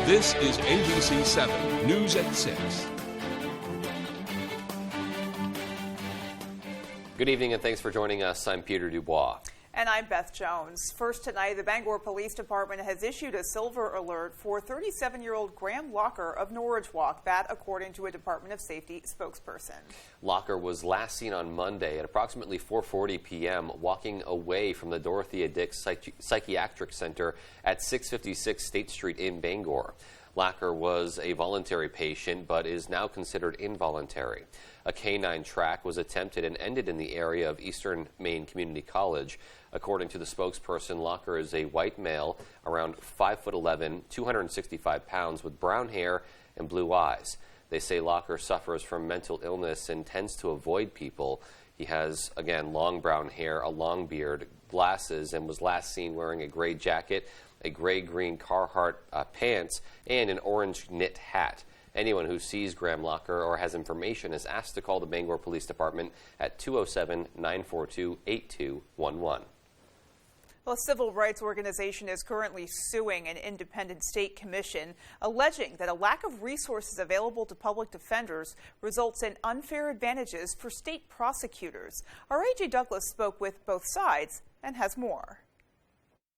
This is ABC 7 News at 6. Good evening and thanks for joining us. I'm Peter Dubois. And I'm Beth Jones. First tonight, the Bangor Police Department has issued a silver alert for 37-year-old Graham Locker of Norridge Walk, that according to a Department of Safety spokesperson. Locker was last seen on Monday at approximately 4:40 p.m. walking away from the Dorothea Dix Psychiatric Center at 656 State Street in Bangor. Locker was a voluntary patient but is now considered involuntary. A canine track was attempted and ended in the area of Eastern Maine Community College. According to the spokesperson, Locker is a white male, around 5'11", 265 pounds, with brown hair and blue eyes. They say Locker suffers from mental illness and tends to avoid people. He has, again, long brown hair, a long beard, glasses, and was last seen wearing a gray jacket, a gray-green Carhartt pants, and an orange knit hat. Anyone who sees Graham Locker or has information is asked to call the Bangor Police Department at 207-942-8211. Well, a civil rights organization is currently suing an independent state commission, alleging that a lack of resources available to public defenders results in unfair advantages for state prosecutors. Our A.J. Douglas spoke with both sides and has more.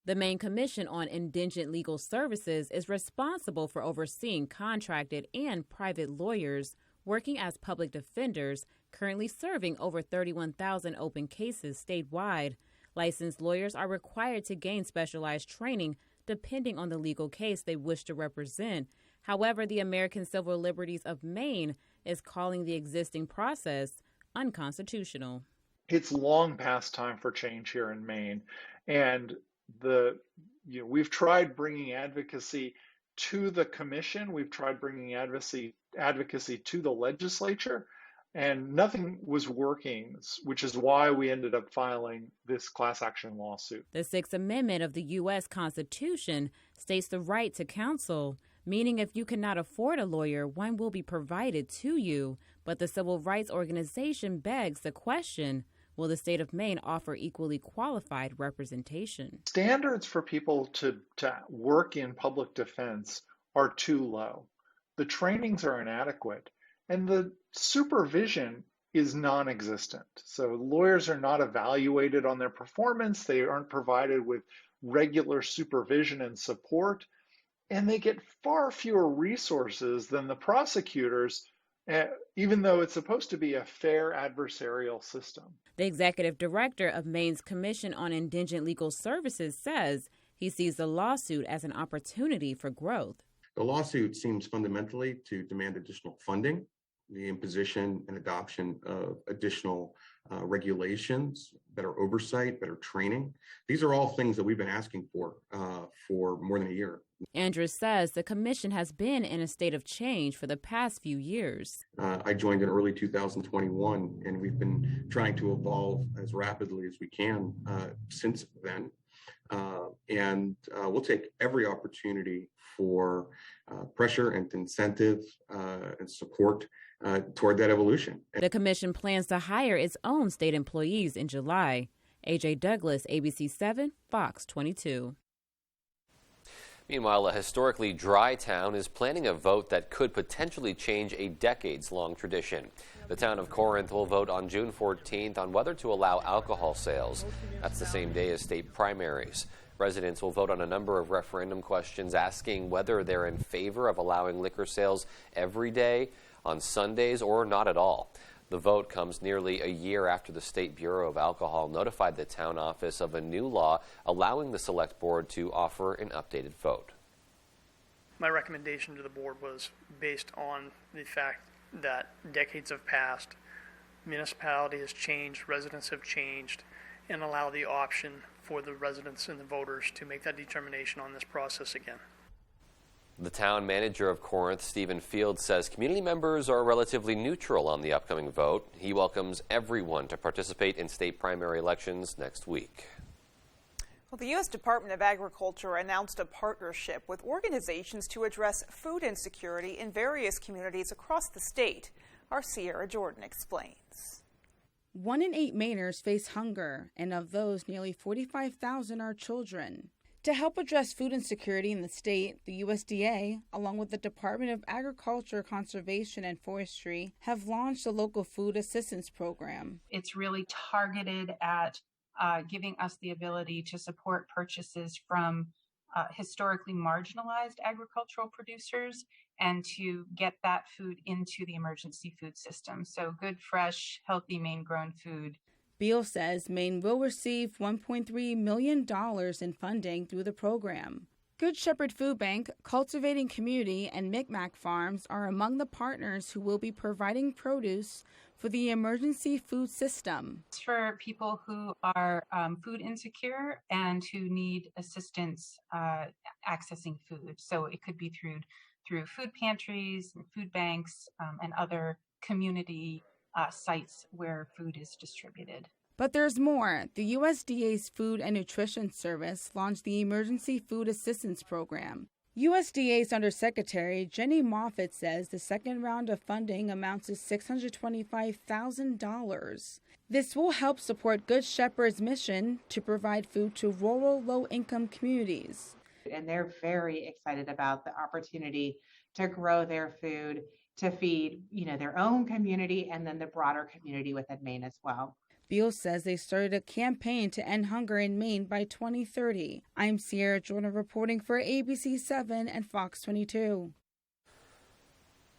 The Maine Commission on Indigent Legal Services is responsible for overseeing contracted and private lawyers working as public defenders, currently serving over 31,000 open cases statewide. Licensed lawyers are required to gain specialized training depending on the legal case they wish to represent. However, the American Civil Liberties of Maine is calling the existing process unconstitutional. It's long past time for change here in Maine, and we've tried bringing advocacy to the commission. We've tried bringing advocacy to the legislature, and nothing was working, which is why we ended up filing this class action lawsuit. The Sixth Amendment of the U.S. Constitution states the right to counsel, meaning if you cannot afford a lawyer, one will be provided to you. But the civil rights organization begs the question, will the state of Maine offer equally qualified representation? Standards for people to work in public defense are too low. The trainings are inadequate, and the supervision is non-existent. So lawyers are not evaluated on their performance. They aren't provided with regular supervision and support, and they get far fewer resources than the prosecutors, even though it's supposed to be a fair adversarial system. The executive director of Maine's Commission on Indigent Legal Services says he sees the lawsuit as an opportunity for growth. The lawsuit seems fundamentally to demand additional funding, the imposition and adoption of additional regulations, better oversight, better training. These are all things that we've been asking for more than a year. Andrews says the commission has been in a state of change for the past few years. I joined in early 2021, and we've been trying to evolve as rapidly as we can since then. And we'll take every opportunity for pressure and incentive and support toward that evolution. The commission plans to hire its own state employees in July. A.J. Douglas, ABC 7, Fox 22. Meanwhile, a historically dry town is planning a vote that could potentially change a decades-long tradition. The town of Corinth will vote on June 14th on whether to allow alcohol sales. That's the same day as state primaries. Residents will vote on a number of referendum questions asking whether they're in favor of allowing liquor sales every day, on Sundays, or not at all. The vote comes nearly a year after the State Bureau of Alcohol notified the town office of a new law allowing the select board to offer an updated vote. My recommendation to the board was based on the fact that decades have passed, municipality has changed, residents have changed, and allow the option for the residents and the voters to make that determination on this process again. The town manager of Corinth, Stephen Field, says community members are relatively neutral on the upcoming vote. He welcomes everyone to participate in state primary elections next week. Well, the U.S. Department of Agriculture announced a partnership with organizations to address food insecurity in various communities across the state. Our Sierra Jordan explains. 1 in 8 Mainers face hunger, and of those, nearly 45,000 are children. To help address food insecurity in the state, the USDA, along with the Department of Agriculture, Conservation, and Forestry, have launched a local food assistance program. It's really targeted at giving us the ability to support purchases from historically marginalized agricultural producers and to get that food into the emergency food system. So good, fresh, healthy, Maine-grown food. Beal says Maine will receive $1.3 million in funding through the program. Good Shepherd Food Bank, Cultivating Community, and Micmac Farms are among the partners who will be providing produce for the emergency food system. It's for people who are food insecure and who need assistance accessing food. So it could be through food pantries and food banks and other community sites where food is distributed. But there's more. The USDA's Food and Nutrition Service launched the Emergency Food Assistance Program. USDA's Undersecretary Jenny Moffitt says the second round of funding amounts to $625,000. This will help support Good Shepherd's mission to provide food to rural, low-income communities. And they're very excited about the opportunity to grow their food, to feed, their own community and then the broader community within Maine as well. Beal says they started a campaign to end hunger in Maine by 2030. I'm Sierra Jordan reporting for ABC 7 and Fox 22.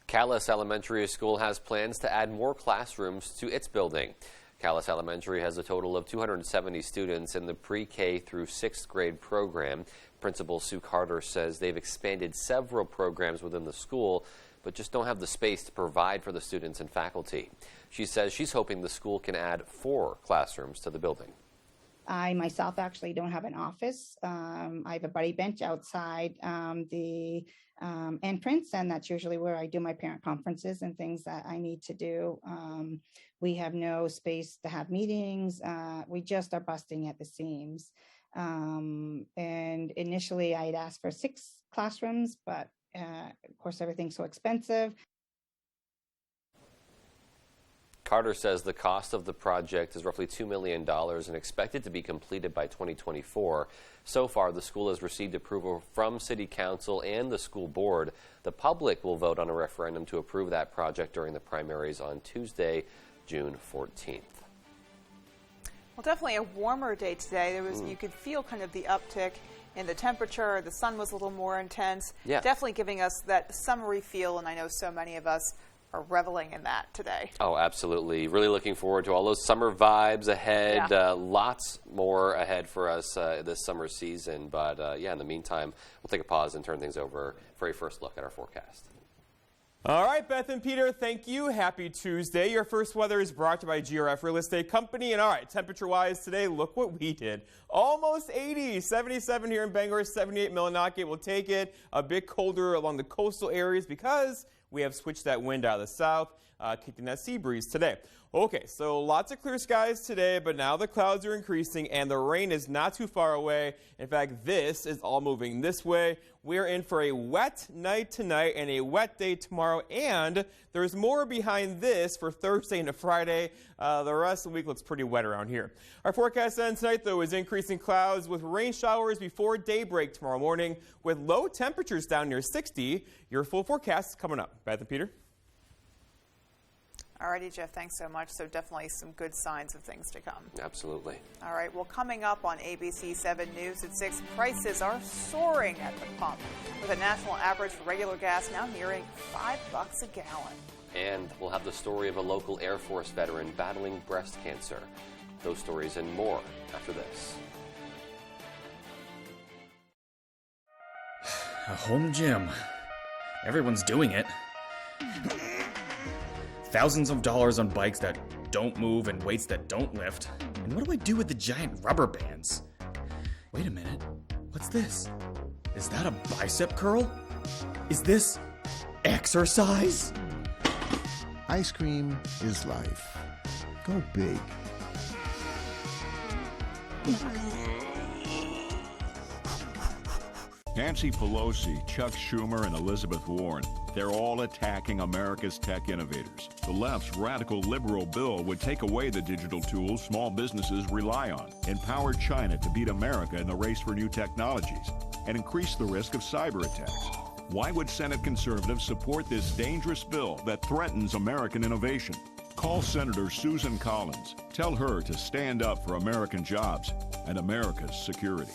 Calais Elementary School has plans to add more classrooms to its building. Calais Elementary has a total of 270 students in the pre-K through 6th grade program. Principal Sue Carter says they've expanded several programs within the school, but just don't have the space to provide for the students and faculty. She says she's hoping the school can add 4 classrooms to the building. I myself actually don't have an office. I have a buddy bench outside the entrance, and that's usually where I do my parent conferences and things that I need to do. We have no space to have meetings. We just are busting at the seams. And initially I'd asked for 6 classrooms, but of course, everything's so expensive. Carter says the cost of the project is roughly $2 million and expected to be completed by 2024. So far, the school has received approval from City Council and the school board. The public will vote on a referendum to approve that project during the primaries on Tuesday, June 14th. Well, definitely a warmer day today. You could feel kind of the uptick in the temperature. The sun was a little more intense. Yeah. Definitely giving us that summery feel, and I know so many of us are reveling in that today. Oh, absolutely. Really looking forward to all those summer vibes ahead. Yeah. Lots more ahead for us this summer season. But in the meantime, we'll take a pause and turn things over for a first look at our forecast. All right, Beth and Peter, thank you. Happy Tuesday. Your first weather is brought to you by GRF Real Estate Company. And all right, temperature-wise today, look what we did. Almost 80, 77 here in Bangor, 78 Millinocket. We'll take it. A bit colder along the coastal areas because we have switched that wind out of the south, kicking that sea breeze today. Okay, so lots of clear skies today, but now the clouds are increasing and the rain is not too far away. In fact, this is all moving this way. We're in for a wet night tonight and a wet day tomorrow, and there's more behind this for Thursday into Friday. The rest of the week looks pretty wet around here. Our forecast then tonight, though, is increasing clouds with rain showers before daybreak tomorrow morning with low temperatures down near 60. Your full forecast is coming up. Beth and Peter? Alrighty, Jeff, thanks so much. So definitely some good signs of things to come. Absolutely. All right, well, coming up on ABC 7 News at 6, prices are soaring at the pump, with a national average for regular gas now nearing $5 a gallon. And we'll have the story of a local Air Force veteran battling breast cancer. Those stories and more after this. A home gym. Everyone's doing it. Thousands of dollars on bikes that don't move and weights that don't lift. And what do I do with the giant rubber bands? Wait a minute. What's this? Is that a bicep curl? Is this exercise? Ice cream is life. Go big. Nancy Pelosi, Chuck Schumer, and Elizabeth Warren, they're all attacking America's tech innovators. The left's radical liberal bill would take away the digital tools small businesses rely on, empower China to beat America in the race for new technologies, and increase the risk of cyber attacks. Why would Senate conservatives support this dangerous bill that threatens American innovation? Call Senator Susan Collins. Tell her to stand up for American jobs and America's security.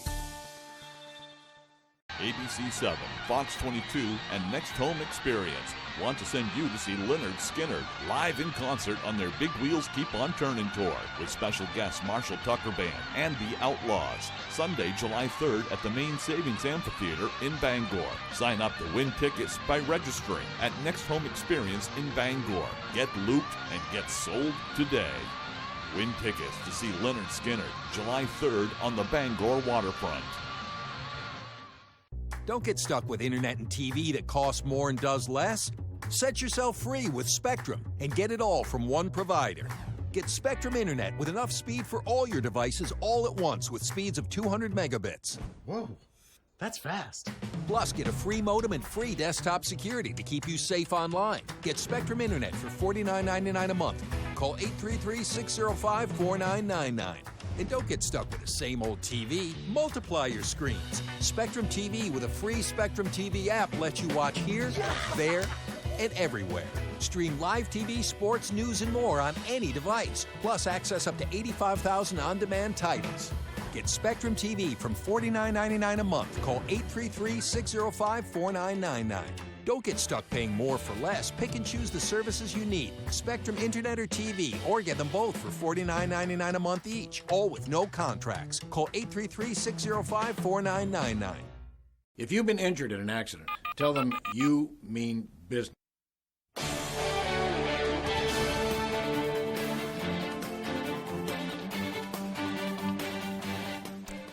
ABC 7, Fox 22, and Next Home Experience want to send you to see Lynyrd Skynyrd live in concert on their Big Wheels Keep on Turning tour with special guests Marshall Tucker Band and The Outlaws. Sunday, July 3rd at the Main Savings Amphitheater in Bangor. Sign up to win tickets by registering at Next Home Experience in Bangor. Get looped and get sold today. Win tickets to see Lynyrd Skynyrd July 3rd on the Bangor waterfront. Don't get stuck with internet and TV that costs more and does less. Set yourself free with Spectrum and get it all from one provider. Get Spectrum Internet with enough speed for all your devices all at once with speeds of 200 megabits. Whoa, that's fast. Plus, get a free modem and free desktop security to keep you safe online. Get Spectrum Internet for $49.99 a month. Call 833-605-4999. And don't get stuck with the same old TV. Multiply your screens. Spectrum TV with a free Spectrum TV app lets you watch here, there, and everywhere. Stream live TV, sports, news, and more on any device. Plus, access up to 85,000 on-demand titles. Get Spectrum TV from $49.99 a month. Call 833-605-4999. Don't get stuck paying more for less. Pick and choose the services you need. Spectrum Internet or TV, or get them both for $49.99 a month each. All with no contracts. Call 833-605-4999. If you've been injured in an accident, tell them you mean business.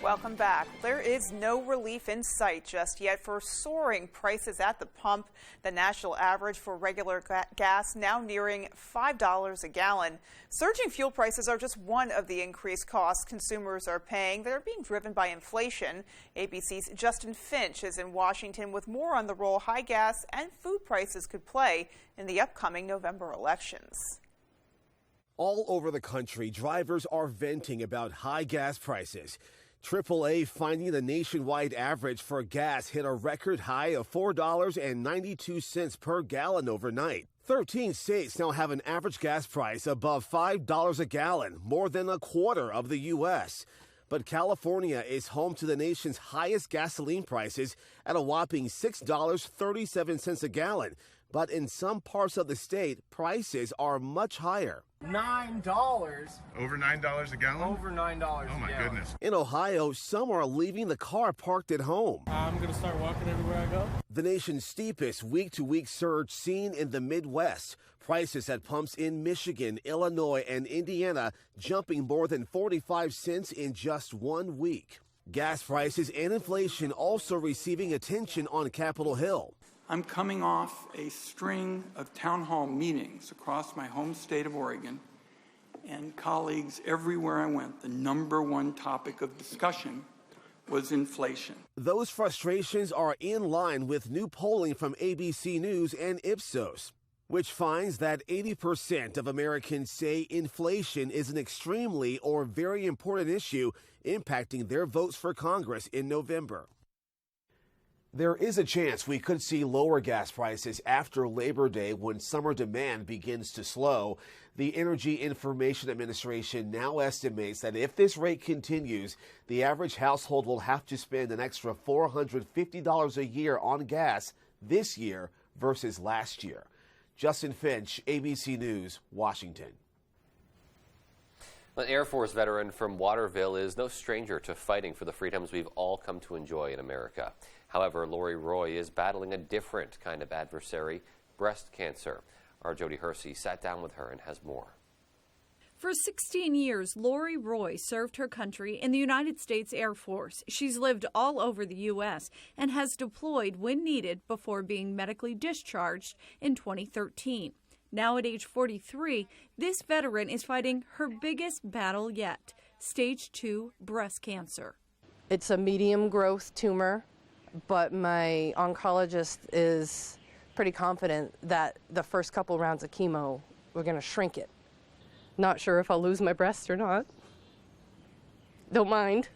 Welcome back. There is no relief in sight just yet for soaring prices at the pump. The national average for regular gas now nearing $5 a gallon. Surging fuel prices are just one of the increased costs consumers are paying that are being driven by inflation. ABC's Justin Finch is in Washington with more on the role high gas and food prices could play in the upcoming November elections. All over the country, drivers are venting about high gas prices. AAA finding the nationwide average for gas hit a record high of $4.92 per gallon overnight. 13 states now have an average gas price above $5 a gallon, more than a quarter of the U.S. But California is home to the nation's highest gasoline prices at a whopping $6.37 a gallon. But in some parts of the state, prices are much higher. $9. Over $9 a gallon? Over $9 a gallon. Oh, my goodness. In Ohio, some are leaving the car parked at home. I'm going to start walking everywhere I go. The nation's steepest week-to-week surge seen in the Midwest. Prices at pumps in Michigan, Illinois, and Indiana jumping more than 45 cents in just 1 week. Gas prices and inflation also receiving attention on Capitol Hill. I'm coming off a string of town hall meetings across my home state of Oregon, and colleagues everywhere I went, the number one topic of discussion was inflation. Those frustrations are in line with new polling from ABC News and Ipsos, which finds that 80% of Americans say inflation is an extremely or very important issue impacting their votes for Congress in November. There is a chance we could see lower gas prices after Labor Day when summer demand begins to slow. The Energy Information Administration now estimates that if this rate continues, the average household will have to spend an extra $450 a year on gas this year versus last year. Justin Finch, ABC News, Washington. An Air Force veteran from Waterville is no stranger to fighting for the freedoms we've all come to enjoy in America. However, Lori Roy is battling a different kind of adversary, breast cancer. Our Jody Hersey sat down with her and has more. For 16 years, Lori Roy served her country in the United States Air Force. She's lived all over the U.S. and has deployed when needed before being medically discharged in 2013. Now at age 43, this veteran is fighting her biggest battle yet, stage 2 breast cancer. It's a medium growth tumor. but my oncologist is pretty confident that the first couple rounds of chemo, we're going to shrink it. Not sure if I'll lose my breast or not. Don't mind.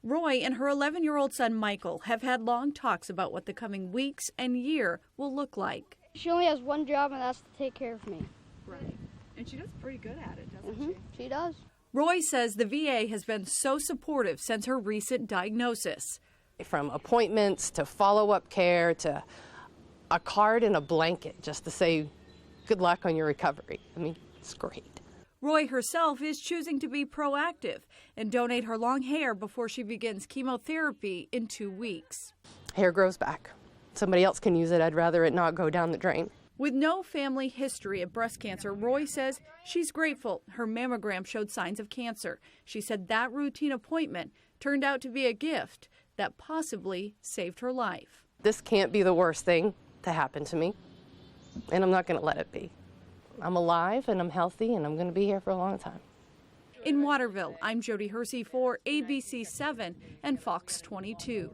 Roy and her 11-year-old son Michael have had long talks about what the coming weeks and year will look like. She only has one job, and that's to take care of me. Right. And she does pretty good at it, doesn't she? She does. Roy says the VA has been so supportive since her recent diagnosis. From appointments to follow-up care to a card and a blanket just to say good luck on your recovery. I mean, it's great. Roy herself is choosing to be proactive and donate her long hair before she begins chemotherapy in 2 weeks. Hair grows back. Somebody else can use it. I'd rather it not go down the drain. With no family history of breast cancer, Roy says she's grateful her mammogram showed signs of cancer. She said that routine appointment turned out to be a gift that possibly saved her life. This can't be the worst thing to happen to me, and I'm not going to let it be. I'm alive and I'm healthy and I'm going to be here for a long time. In Waterville, I'm Jody Hersey for ABC 7 and Fox 22.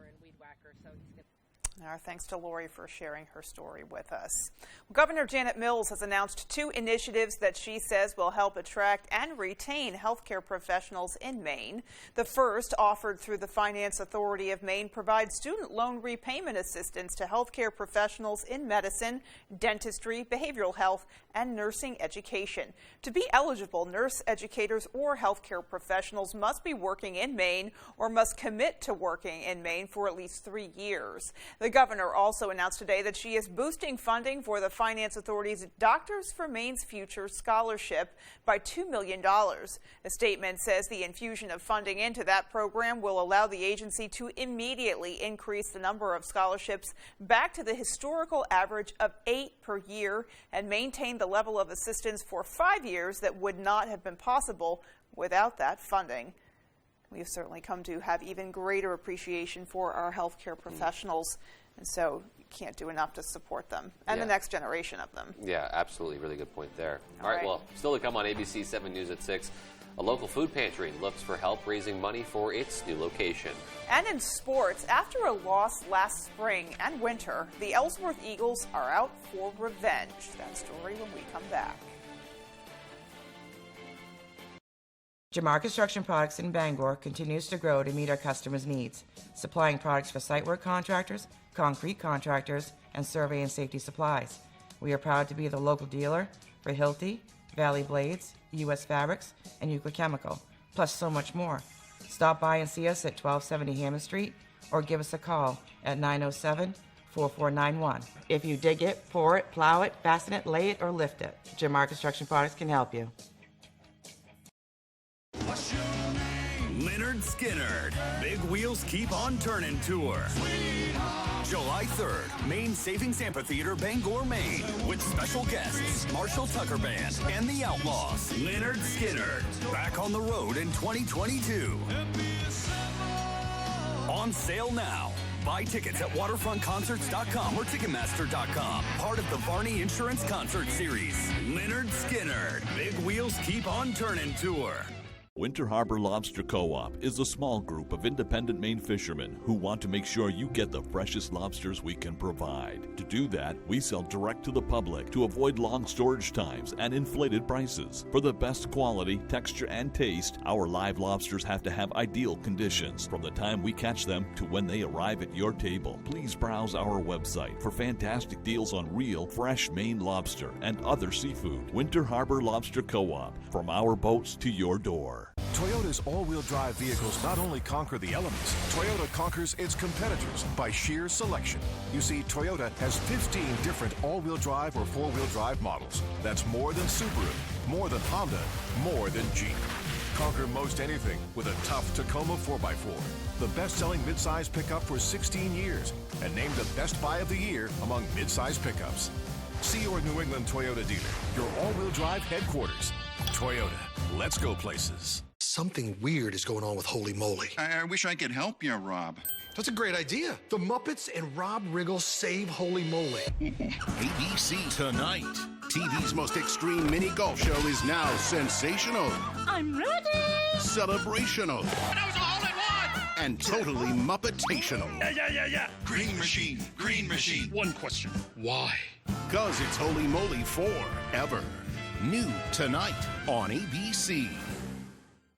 Our thanks to Lori for sharing her story with us. Governor Janet Mills has announced 2 initiatives that she says will help attract and retain healthcare professionals in Maine. The first, offered through the Finance Authority of Maine, provides student loan repayment assistance to healthcare professionals in medicine, dentistry, behavioral health, and nursing education. To be eligible, nurse educators or healthcare professionals must be working in Maine or must commit to working in Maine for at least 3 years. The governor also announced today that she is boosting funding for the Finance Authority's Doctors for Maine's Future Scholarship by $2 million. A statement says the infusion of funding into that program will allow the agency to immediately increase the number of scholarships back to the historical average of 8 per year and maintain the level of assistance for 5 years that would not have been possible without that funding. We've certainly come to have even greater appreciation for our healthcare professionals, and so you can't do enough to support them and the next generation of them. Yeah, absolutely. Really good point there. All right, right, well, still to come on ABC 7 News at 6. A local food pantry looks for help raising money for its new location. And in sports, after a loss last spring and winter, the Ellsworth Eagles are out for revenge. That story when we come back. Jamar Construction Products in Bangor continues to grow to meet our customers' needs, supplying products for site work contractors, concrete contractors, and survey and safety supplies. We are proud to be the local dealer for Hilti, Valley Blades, U.S. Fabrics, and Euclid Chemical, plus so much more. Stop by and see us at 1270 Hammond Street or give us a call at 907-4491. If you dig it, pour it, plow it, fasten it, lay it, or lift it, Jamar Construction Products can help you. Leonard Skinner, Big Wheels Keep on Turning Tour. July 3rd, Maine Savings Amphitheater, Bangor, Maine, with special guests Marshall Tucker Band and the Outlaws. Leonard Skinner, back on the road in 2022. On sale now. Buy tickets at waterfrontconcerts.com or Ticketmaster.com. Part of the Varney Insurance Concert Series. Leonard Skinner, Big Wheels Keep on Turning Tour. Winter Harbor Lobster Co-op is a small group of independent Maine fishermen who want to make sure you get the freshest lobsters we can provide. To do that, we sell direct to the public to avoid long storage times and inflated prices. For the best quality, texture, and taste, our live lobsters have to have ideal conditions from the time we catch them to when they arrive at your table. Please browse our website for fantastic deals on real, fresh Maine lobster and other seafood. Winter Harbor Lobster Co-op, from our boats to your door. Toyota's all-wheel drive vehicles not only conquer the elements, Toyota conquers its competitors by sheer selection. You see, Toyota has 15 different all-wheel drive or four-wheel drive models. That's more than Subaru, more than Honda, more than Jeep. Conquer most anything with a tough Tacoma 4x4, the best-selling midsize pickup for 16 years, and named the Best Buy of the Year among midsize pickups. See your New England Toyota dealer, your all-wheel drive headquarters. Toyota, let's go places. Something weird is going on with Holy Moly. I wish I could help you, Rob. That's a great idea. The Muppets and Rob Riggle save Holy Moly. ABC Tonight. TV's most extreme mini golf show is now sensational, I'm ready. celebrational, That was a hole in one. and totally Muppetational. Yeah. Green machine, green machine. One question. Why? Cause it's Holy Moly forever. New tonight on ABC.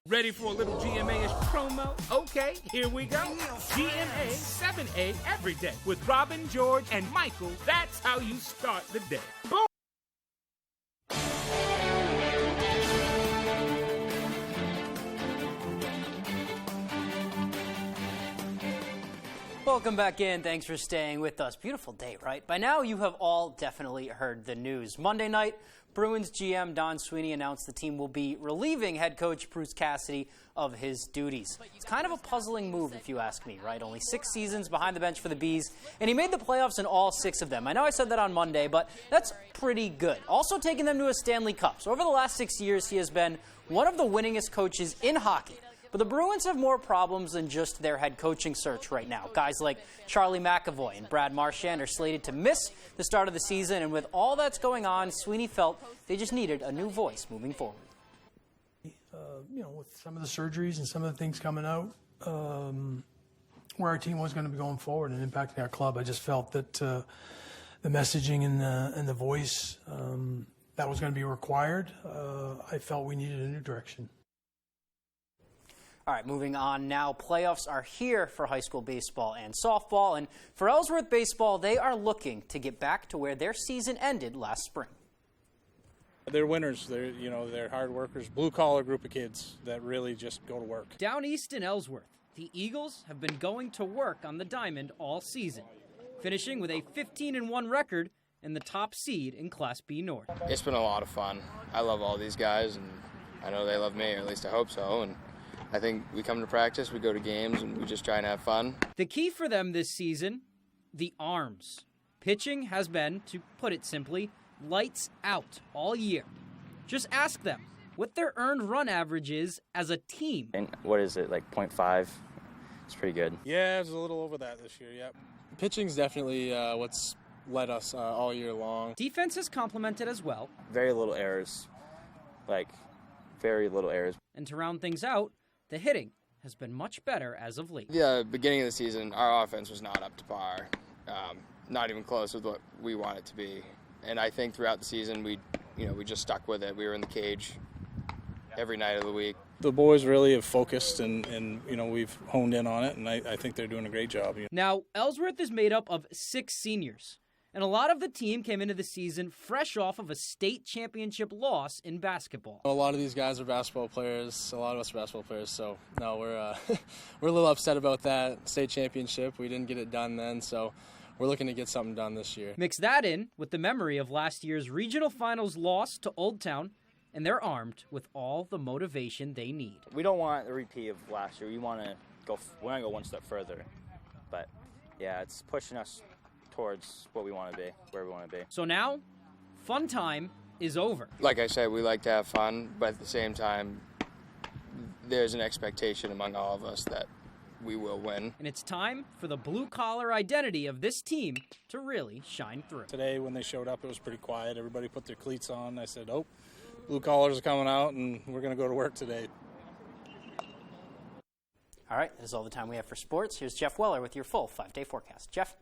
Ready for a little GMA-ish promo? Okay, here we go. GMA 7A every day with Robin, George, and Michael. That's how you start the day. Boom! Welcome back in. Thanks for staying with us. Beautiful day, right? By now, you have all definitely heard the news. Monday night, Bruins GM Don Sweeney announced the team will be relieving head coach Bruce Cassidy of his duties. It's kind of a puzzling move, if you ask me, right? Only 6 seasons behind the bench for the Bees, and he made the playoffs in all 6 of them. I know I said that on Monday, but that's pretty good. Also taking them to a Stanley Cup. So over the last 6 years, he has been one of the winningest coaches in hockey. But the Bruins have more problems than just their head coaching search right now. Guys like Charlie McAvoy and Brad Marchand are slated to miss the start of the season, and with all that's going on, Sweeney felt they just needed a new voice moving forward. With some of the surgeries and some of the things coming out, where our team was going to be going forward and impacting our club, I just felt that the messaging and the voice that was going to be required, I felt we needed a new direction. All right, moving on now. Playoffs are here for high school baseball and softball. And for Ellsworth baseball, they are looking to get back to where their season ended last spring. They're winners. They're hard workers, blue-collar group of kids that really just go to work. Down east in Ellsworth, the Eagles have been going to work on the diamond all season, finishing with a 15-1 record and the top seed in Class B North. It's been a lot of fun. I love all these guys, and I know they love me, or at least I hope so. And I think we come to practice, we go to games, and we just try and have fun. The key for them this season, the arms. Pitching has been, to put it simply, lights out all year. Just ask them what their earned run average is as a team. And what is it, like 0.5? It's pretty good. Yeah, it's a little over that this year, yep. Pitching's definitely what's led us all year long. Defense has complemented as well. Very little errors, very little errors. And to round things out, the hitting has been much better as of late. The beginning of the season, our offense was not up to par, not even close with what we want it to be. And I think throughout the season, we just stuck with it. We were in the cage every night of the week. The boys really have focused, and we've honed in on it, and I think they're doing a great job. Now, Ellsworth is made up of 6 seniors. And a lot of the team came into the season fresh off of a state championship loss in basketball. A lot of these guys are basketball players. A lot of us are basketball players. So, no, we're we're a little upset about that state championship. We didn't get it done then, so we're looking to get something done this year. Mix that in with the memory of last year's regional finals loss to Old Town, and they're armed with all the motivation they need. We don't want a repeat of last year. We want to go one step further. But, yeah, it's pushing us towards what we want to be, where we want to be. So now, fun time is over. Like I said, we like to have fun, but at the same time, there's an expectation among all of us that we will win. And it's time for the blue-collar identity of this team to really shine through. Today, when they showed up, it was pretty quiet. Everybody put their cleats on. I said, oh, blue collars are coming out, and we're going to go to work today. All right, that is all the time we have for sports. Here's Jeff Weller with your full 5-day forecast. Jeff?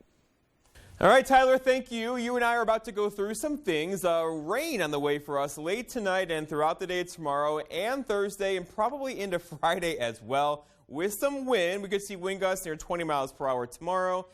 All right, Tyler, thank you. You and I are about to go through some things. Rain on the way for us late tonight and throughout the day tomorrow and Thursday and probably into Friday as well. With some wind, we could see wind gusts near 20 miles per hour tomorrow,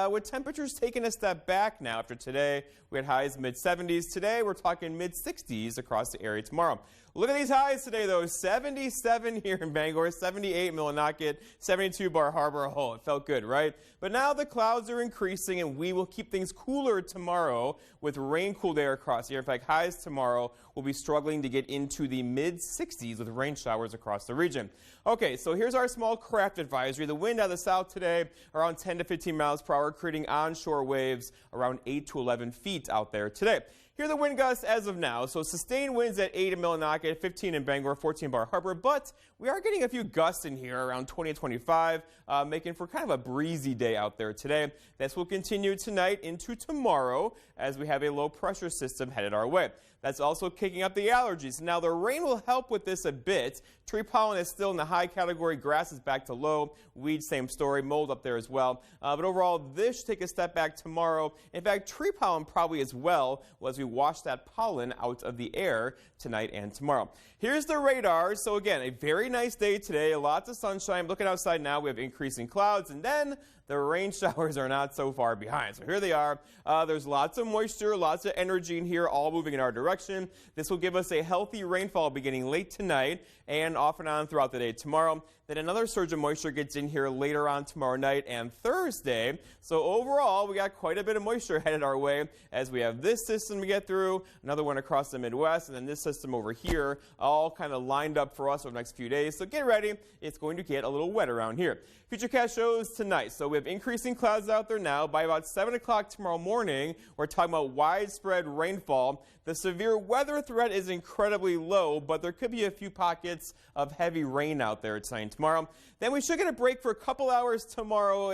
with temperatures taking a step back now after today. We had highs mid-70s. Today, we're talking mid-60s across the area tomorrow. Look at these highs today, though. 77 here in Bangor, 78 Millinocket, 72 Bar Harbor. Oh, it felt good, right? But now the clouds are increasing, and we will keep things cooler tomorrow with rain-cooled air across here. In fact, highs tomorrow will be struggling to get into the mid-60s with rain showers across the region. Okay, so here's our small craft advisory. The wind out of the south today around 10 to 15 miles per hour, creating onshore waves around 8 to 11 feet out there today. Here are the wind gusts as of now. So sustained winds at 8 in Millinocket, 15 in Bangor, 14 Bar Harbor. But we are getting a few gusts in here around 20 to 25, making for kind of a breezy day out there today. This will continue tonight into tomorrow as we have a low pressure system headed our way. That's also kicking up the allergies. Now the rain will help with this a bit. Tree pollen is still in the high category. Grass is back to low. Weeds, same story. Mold up there as well. But overall, this should take a step back tomorrow. In fact, tree pollen probably as well as we wash that pollen out of the air tonight and tomorrow. Here's the radar. So again, a very nice day today. Lots of sunshine. Looking outside now, we have increasing clouds, and then the rain showers are not so far behind. So here they are. There's lots of moisture, lots of energy in here, all moving in our direction. This will give us a healthy rainfall beginning late tonight and off and on throughout the day tomorrow. Then another surge of moisture gets in here later on tomorrow night and Thursday. So overall, we got quite a bit of moisture headed our way as we have this system to get through, another one across the Midwest, and then this system over here, all kind of lined up for us over the next few days. So get ready. It's going to get a little wet around here. Futurecast shows tonight. So we have increasing clouds out there now. By about 7 o'clock tomorrow morning, we're talking about widespread rainfall. The severe weather threat is incredibly low, but there could be a few pockets of heavy rain out there tonight and tomorrow. Then we should get a break for a couple hours tomorrow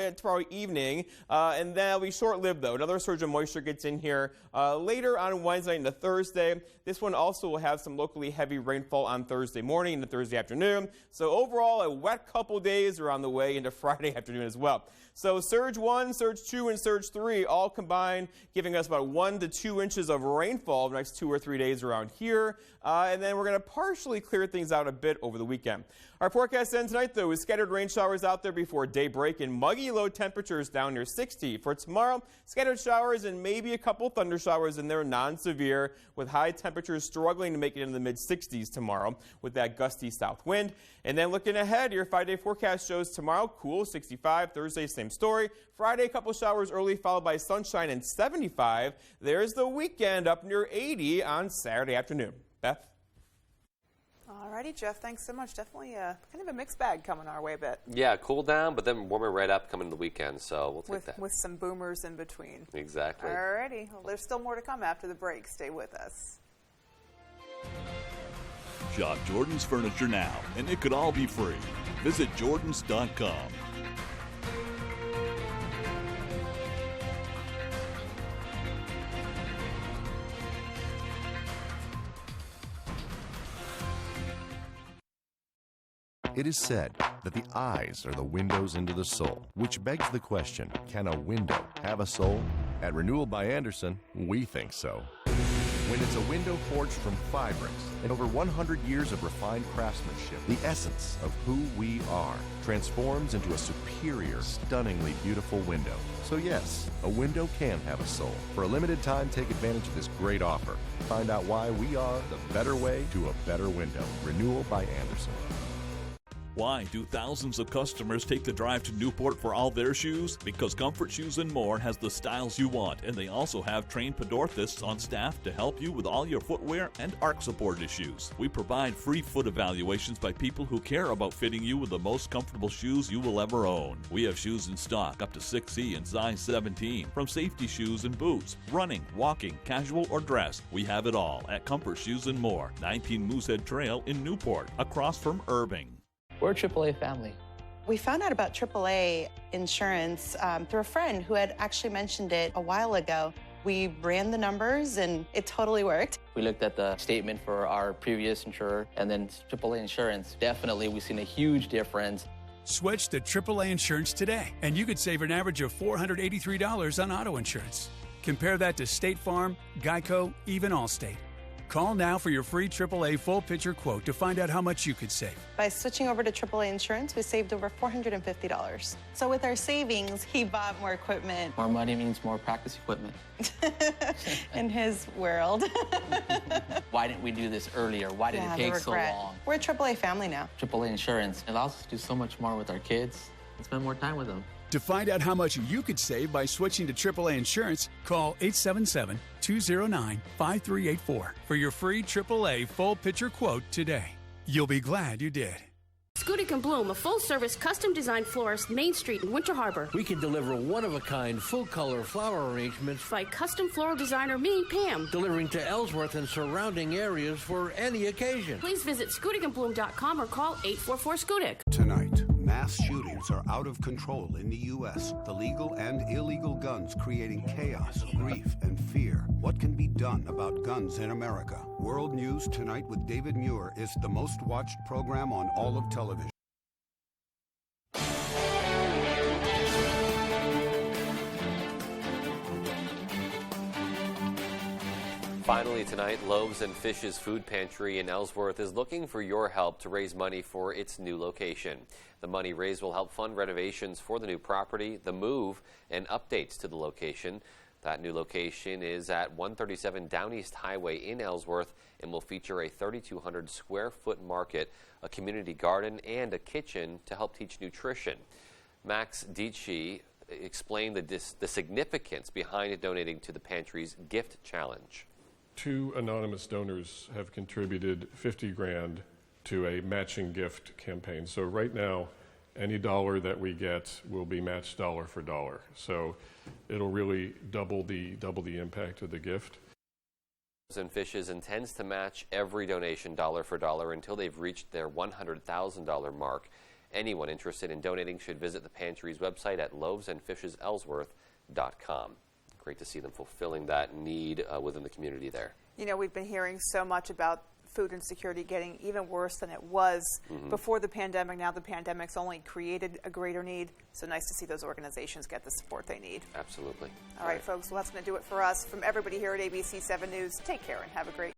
evening, and that'll be short-lived, though. Another surge of moisture gets in here later on Wednesday into Thursday. This one also will have some locally heavy rainfall on Thursday morning and Thursday afternoon. So overall, a wet couple days are on the way into Friday afternoon as well. So Surge 1, Surge 2, and Surge 3 all combined, giving us about 1 to 2 inches of rainfall the next 2 or 3 days around here. And then we're going to partially clear things out a bit over the weekend. Our forecast ends tonight, though, with scattered rain showers out there before daybreak and muggy low temperatures down near 60. For tomorrow, scattered showers and maybe a couple thunder showers in there, non-severe, with high temperatures struggling to make it into the mid-60s tomorrow with that gusty south wind. And then looking ahead, your 5-day forecast shows tomorrow, cool, 65. Thursday, same story. Friday, a couple showers early, followed by sunshine and 75. There's the weekend up near 80 on Saturday afternoon. Beth? Alrighty, Jeff, thanks so much. Definitely kind of a mixed bag coming our way a bit. Yeah, cool down, but then warming right up coming the weekend, so we'll take that. With some boomers in between. Exactly. Alrighty, well, there's still more to come after the break. Stay with us. Shop Jordan's Furniture now, and it could all be free. Visit Jordans.com. It is said that the eyes are the windows into the soul, which begs the question, can a window have a soul? At Renewal by Andersen, we think so. When it's a window forged from fabrics and over 100 years of refined craftsmanship, the essence of who we are transforms into a superior, stunningly beautiful window. So yes, a window can have a soul. For a limited time, take advantage of this great offer. Find out why we are the better way to a better window. Renewal by Andersen. Why do thousands of customers take the drive to Newport for all their shoes? Because Comfort Shoes & More has the styles you want, and they also have trained podorthists on staff to help you with all your footwear and arch support issues. We provide free foot evaluations by people who care about fitting you with the most comfortable shoes you will ever own. We have shoes in stock up to 6E and size 17, from safety shoes and boots, running, walking, casual or dress. We have it all at Comfort Shoes & More, 19 Moosehead Trail in Newport, across from Irving. We're a AAA family. We found out about AAA insurance through a friend who had actually mentioned it a while ago. We ran the numbers and it totally worked. We looked at the statement for our previous insurer and then AAA insurance. Definitely, we've seen a huge difference. Switch to AAA insurance today, and you could save an average of $483 on auto insurance. Compare that to State Farm, Geico, even Allstate. Call now for your free AAA full picture quote to find out how much you could save. By switching over to AAA insurance, we saved over $450. So with our savings, he bought more equipment. More money means more practice equipment. In his world. Why didn't we do this earlier? Why did it take so long? We're a AAA family now. AAA insurance allows us to do so much more with our kids and spend more time with them. To find out how much you could save by switching to AAA insurance, call 877-209-5384 for your free AAA full picture quote today. You'll be glad you did. Skudik & Bloom, a full-service, custom-designed florist, Main Street in Winter Harbor. We can deliver one-of-a-kind, full-color flower arrangements by custom floral designer me, Pam. Delivering to Ellsworth and surrounding areas for any occasion. Please visit SkudikandBloom.com or call 844-SKUDIK. Tonight, mass shootings are out of control in the U.S. The legal and illegal guns creating chaos, grief, and fear. What can be done about guns in America? World News Tonight with David Muir is the most watched program on all of television. Finally tonight, Loaves and Fishes Food Pantry in Ellsworth is looking for your help to raise money for its new location. The money raised will help fund renovations for the new property, the move, and updates to the location. That new location is at 137 Down East Highway in Ellsworth and will feature a 3,200 square foot market, a community garden, and a kitchen to help teach nutrition. Max Dietschi explained the significance behind donating to the pantry's gift challenge. 2 anonymous donors have contributed 50 grand to a matching gift campaign. So right now, any dollar that we get will be matched dollar for dollar. So it'll really double the impact of the gift. Loaves and Fishes intends to match every donation dollar for dollar until they've reached their $100,000 mark. Anyone interested in donating should visit the pantry's website at loavesandfishesellsworth.com. Great to see them fulfilling that need within the community there. You know, we've been hearing so much about food insecurity getting even worse than it was before the pandemic. Now the pandemic's only created a greater need. So nice to see those organizations get the support they need. Absolutely. All right, folks. Well, that's going to do it for us. From everybody here at ABC 7 News, take care and have a great